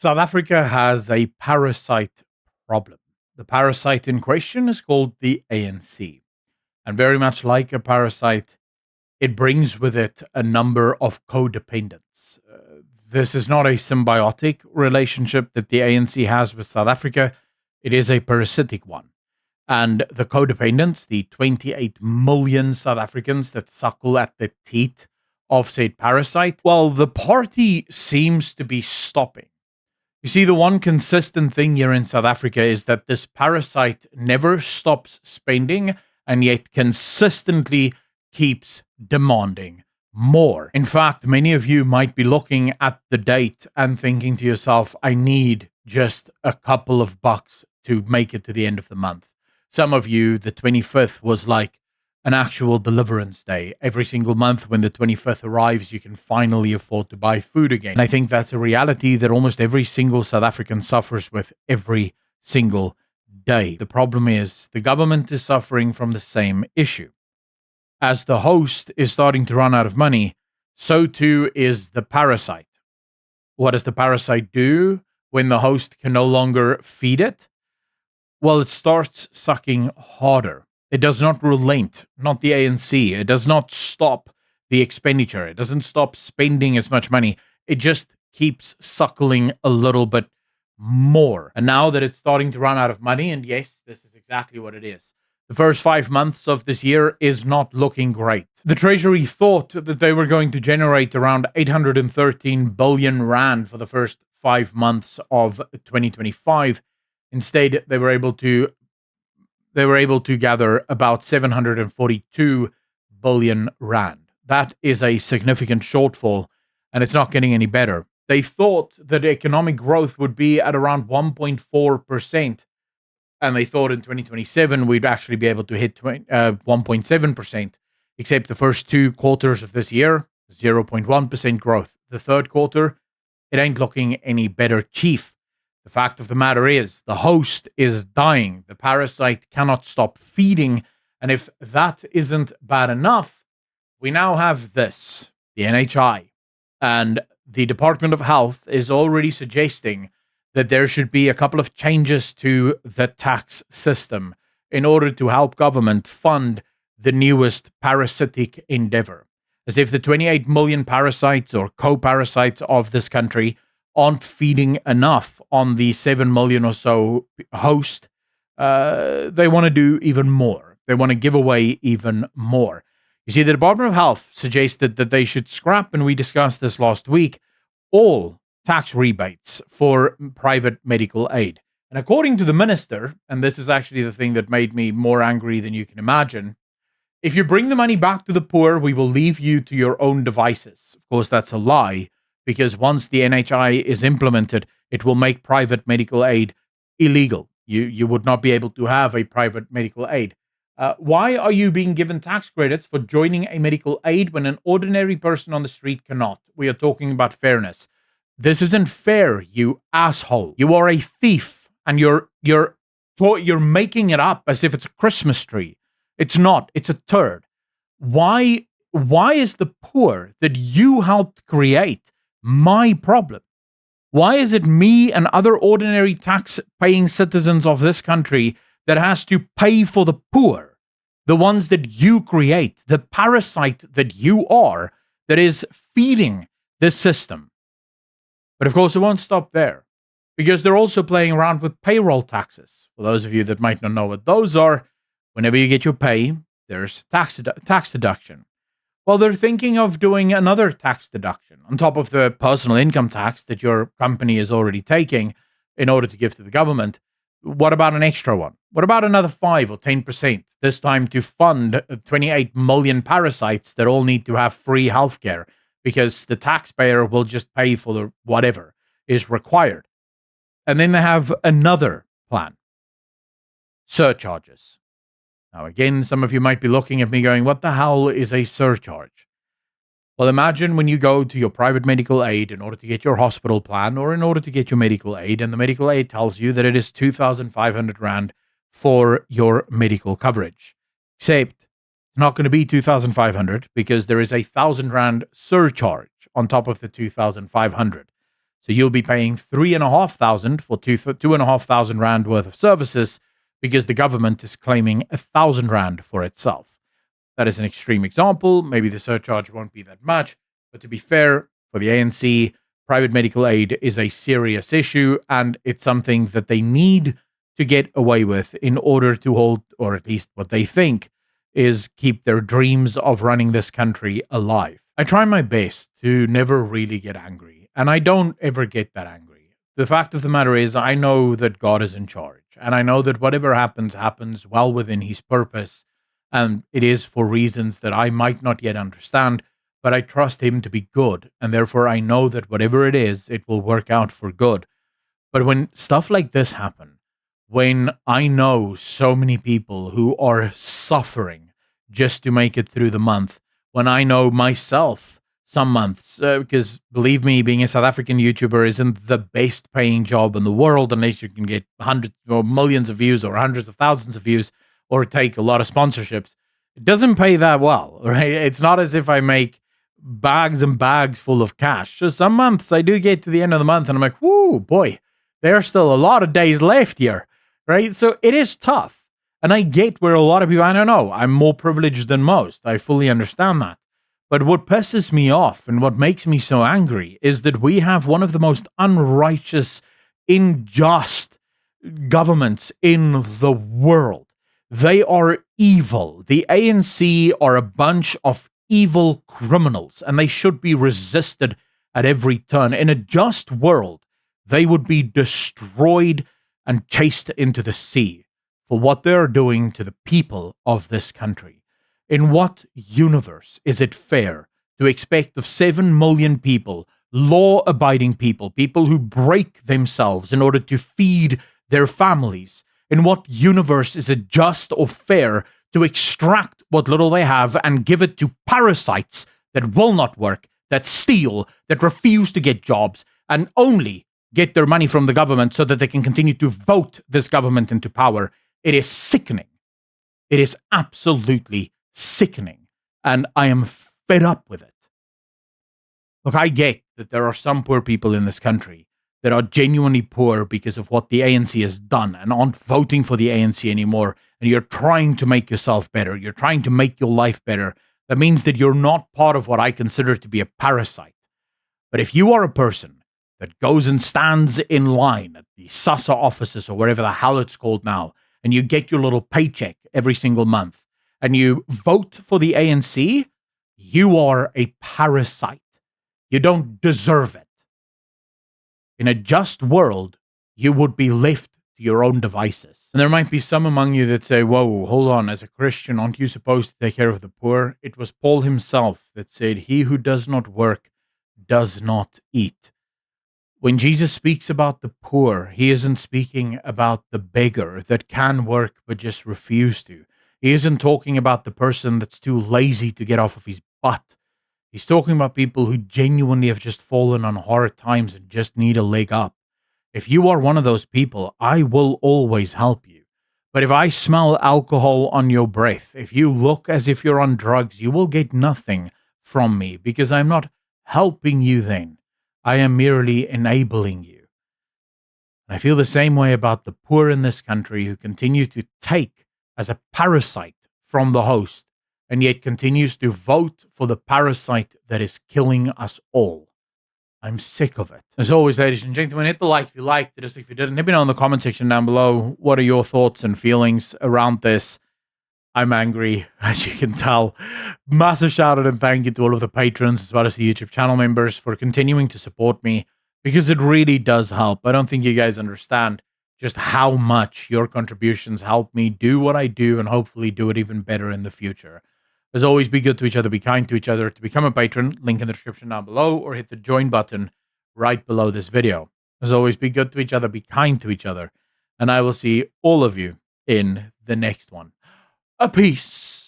South Africa has a parasite problem. The parasite in question is called the ANC. And very much like a parasite, it brings with it a number of codependents. This is not a symbiotic relationship that the ANC has with South Africa, it is a parasitic one. And the codependents, the 28 million South Africans that suckle at the teat of said parasite, well, the party seems to be stopping. You see, the one consistent thing here in South Africa is that this parasite never stops spending and yet consistently keeps demanding more. In fact, many of you might be looking at the date and thinking to yourself, I need just a couple of bucks to make it to the end of the month. Some of you, the 25th was like an actual deliverance day. Every single month when the 25th arrives, you can finally afford to buy food again. And I think that's a reality that almost every single South African suffers with every single day. The problem is the government is suffering from the same issue. As the host is starting to run out of money, so too is the parasite. What does the parasite do when the host can no longer feed it? Well, it starts sucking harder. It does not relent, not the ANC. It does not stop the expenditure. It doesn't stop spending as much money. It just keeps suckling a little bit more. And now that it's starting to run out of money, and yes, this is exactly what it is. The first 5 months of this year is not looking great. The Treasury thought that they were going to generate around 813 billion rand for the first 5 months of 2025. Instead, they were able to gather about 742 billion rand. That is a significant shortfall, and it's not getting any better. They thought that economic growth would be at around 1.4%, and they thought in 2027 we'd actually be able to hit 1.7%, except the first 2 quarters of this year, 0.1% growth. The third quarter, it ain't looking any better, chief. The fact of the matter is, the host is dying. The parasite cannot stop feeding. And if that isn't bad enough, we now have this, the NHI. And the Department of Health is already suggesting that there should be a couple of changes to the tax system in order to help government fund the newest parasitic endeavor. As if the 28 million parasites or co-parasites of this country aren't feeding enough on the 7 million or so host, they want to do even more. They want to give away even more. You see, the Department of Health suggested that they should scrap, and we discussed this last week, all tax rebates for private medical aid. And according to the minister, and this is actually the thing that made me more angry than you can imagine, if you bring the money back to the poor, we will leave you to your own devices. Of course, that's a lie, because once the NHI is implemented, it will make private medical aid illegal. You would not be able to have a private medical aid. Why are you being given tax credits for joining a medical aid when an ordinary person on the street cannot? We are talking about fairness. This isn't fair, you asshole. You are a thief, and you're making it up as if it's a Christmas tree. It's not. It's a turd. Why is the poor that you helped create my problem? Why is it me and other ordinary tax-paying citizens of this country that has to pay for the poor, the ones that you create, the parasite that you are, that is feeding this system? But of course, it won't stop there, because they're also playing around with payroll taxes. For those of you that might not know what those are, whenever you get your pay, there's tax deduction. Well, they're thinking of doing another tax deduction on top of the personal income tax that your company is already taking in order to give to the government. What about an extra one? What about another 5 or 10%, this time to fund 28 million parasites that all need to have free healthcare, because the taxpayer will just pay for the whatever is required? And then they have another plan, surcharges. Now, again, some of you might be looking at me going, what the hell is a surcharge? Well, imagine when you go to your private medical aid in order to get your hospital plan or in order to get your medical aid, and the medical aid tells you that it is 2,500 Rand for your medical coverage. Except it's not going to be 2,500 because there is a 1,000 Rand surcharge on top of the 2,500. So So you'll be paying 3,500 for 2,500 rand worth of services because the government is claiming 1,000 rand for itself. That is an extreme example. Maybe the surcharge won't be that much. But to be fair, for the ANC, private medical aid is a serious issue, and it's something that they need to get away with in order to hold, or at least what they think, is keep their dreams of running this country alive. I try my best to never really get angry, and I don't ever get that angry. The fact of the matter is, I know that God is in charge, and I know that whatever happens, happens well within his purpose, and it is for reasons that I might not yet understand, but I trust him to be good, and therefore I know that whatever it is, it will work out for good. But when stuff like this happen, when I know so many people who are suffering just to make it through the month, when I know myself some months, because believe me, being a South African YouTuber isn't the best paying job in the world unless you can get hundreds or millions of views or hundreds of thousands of views or take a lot of sponsorships. It doesn't pay that well, right? It's not as if I make bags and bags full of cash. So some months I do get to the end of the month and I'm like, whoo, boy, there's still a lot of days left here, right? So it is tough. And I get where a lot of people, I don't know, I'm more privileged than most. I fully understand that. But what pisses me off and what makes me so angry is that we have one of the most unrighteous, unjust governments in the world. They are evil. The ANC are a bunch of evil criminals, and they should be resisted at every turn. In a just world, they would be destroyed and chased into the sea for what they're doing to the people of this country. In what universe is it fair to expect of 7 million people, law-abiding people, people who break themselves in order to feed their families? In what universe is it just or fair to extract what little they have and give it to parasites that will not work, that steal, that refuse to get jobs, and only get their money from the government so that they can continue to vote this government into power? It is sickening. It is absolutely sickening. And I am fed up with it. Look, I get that there are some poor people in this country that are genuinely poor because of what the ANC has done and aren't voting for the ANC anymore, and you're trying to make yourself better, you're trying to make your life better. That means that you're not part of what I consider to be a parasite. But if you are a person that goes and stands in line at the SASSA offices or whatever the hell it's called now, and you get your little paycheck every single month, and you vote for the ANC, you are a parasite. You don't deserve it. In a just world, you would be left to your own devices. And there might be some among you that say, whoa, hold on, as a Christian, aren't you supposed to take care of the poor? It was Paul himself that said, he who does not work does not eat. When Jesus speaks about the poor, he isn't speaking about the beggar that can work but just refuse to. He isn't talking about the person that's too lazy to get off of his butt. He's talking about people who genuinely have just fallen on hard times and just need a leg up. If you are one of those people, I will always help you. But if I smell alcohol on your breath, if you look as if you're on drugs, you will get nothing from me because I'm not helping you then. I am merely enabling you. And I feel the same way about the poor in this country who continue to take as a parasite from the host and yet continues to vote for the parasite that is killing us all. I'm sick of it. As always, ladies and gentlemen, hit the like if you liked it. If you didn't, let me know in the comment section down below. What are your thoughts and feelings around this? I'm angry, as you can tell. Massive shout out and thank you to all of the patrons as well as the YouTube channel members for continuing to support me because it really does help. I don't think you guys understand just how much your contributions help me do what I do and hopefully do it even better in the future. As always, be good to each other, be kind to each other. To become a patron, link in the description down below or hit the join button right below this video. As always, be good to each other, be kind to each other, and I will see all of you in the next one. A peace.